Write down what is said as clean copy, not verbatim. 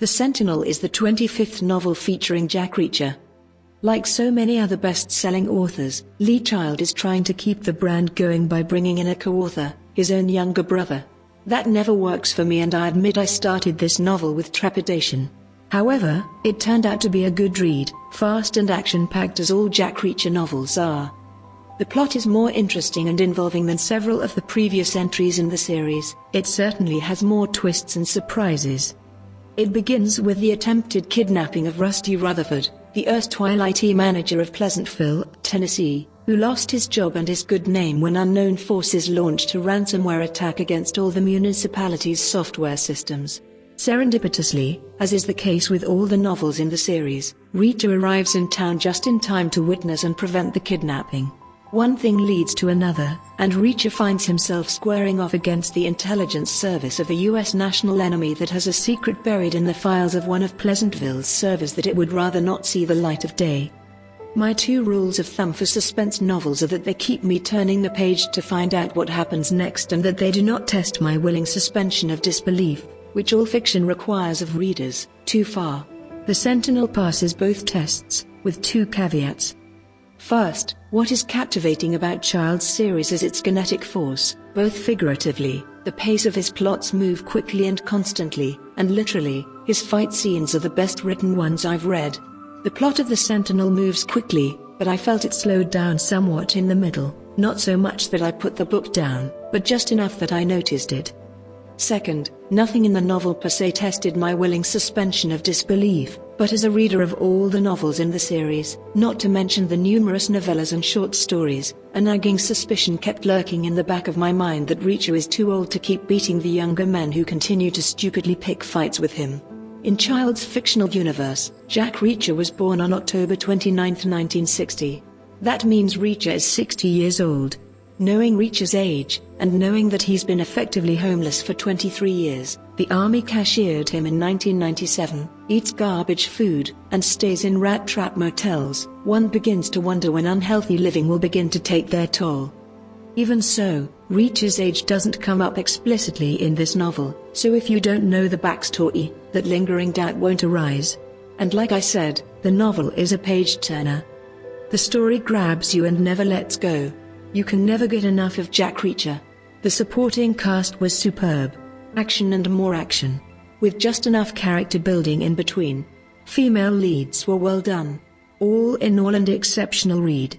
The Sentinel is the 25th novel featuring Jack Reacher. Like so many other best-selling authors, Lee Child is trying to keep the brand going by bringing in a co-author, his own younger brother. That never works for me, and I admit I started this novel with trepidation. However, it turned out to be a good read, fast and action-packed as all Jack Reacher novels are. The plot is more interesting and involving than several of the previous entries in the series. It certainly has more twists and surprises. It begins with the attempted kidnapping of Rusty Rutherford, the erstwhile IT manager of Pleasantville, Tennessee, who lost his job and his good name when unknown forces launched a ransomware attack against all the municipality's software systems. Serendipitously, as is the case with all the novels in the series, Reacher arrives in town just in time to witness and prevent the kidnapping. One thing leads to another, and Reacher finds himself squaring off against the intelligence service of a U.S. national enemy that has a secret buried in the files of one of Pleasantville's servers that it would rather not see the light of day. My two rules of thumb for suspense novels are that they keep me turning the page to find out what happens next, and that they do not test my willing suspension of disbelief, which all fiction requires of readers, too far. The Sentinel passes both tests, with two caveats. First, what is captivating about Child's series is its kinetic force, both figuratively. The pace of his plots move quickly and constantly, and literally, his fight scenes are the best written ones I've read. The plot of The Sentinel moves quickly, but I felt it slowed down somewhat in the middle, not so much that I put the book down, but just enough that I noticed it. Second, nothing in the novel per se tested my willing suspension of disbelief, but as a reader of all the novels in the series, not to mention the numerous novellas and short stories, a nagging suspicion kept lurking in the back of my mind that Reacher is too old to keep beating the younger men who continue to stupidly pick fights with him. In Child's fictional universe, Jack Reacher was born on October 29, 1960. That means Reacher is 60 years old. Knowing Reacher's age, and knowing that he's been effectively homeless for 23 years, the army cashiered him in 1997, eats garbage food, and stays in rat trap motels, one begins to wonder when unhealthy living will begin to take their toll. Even so, Reacher's age doesn't come up explicitly in this novel, so if you don't know the backstory, that lingering doubt won't arise. And like I said, the novel is a page-turner. The story grabs you and never lets go. You can never get enough of Jack Reacher. The supporting cast was superb. Action and more action, with just enough character building in between. Female leads were well done. All in all, an exceptional read.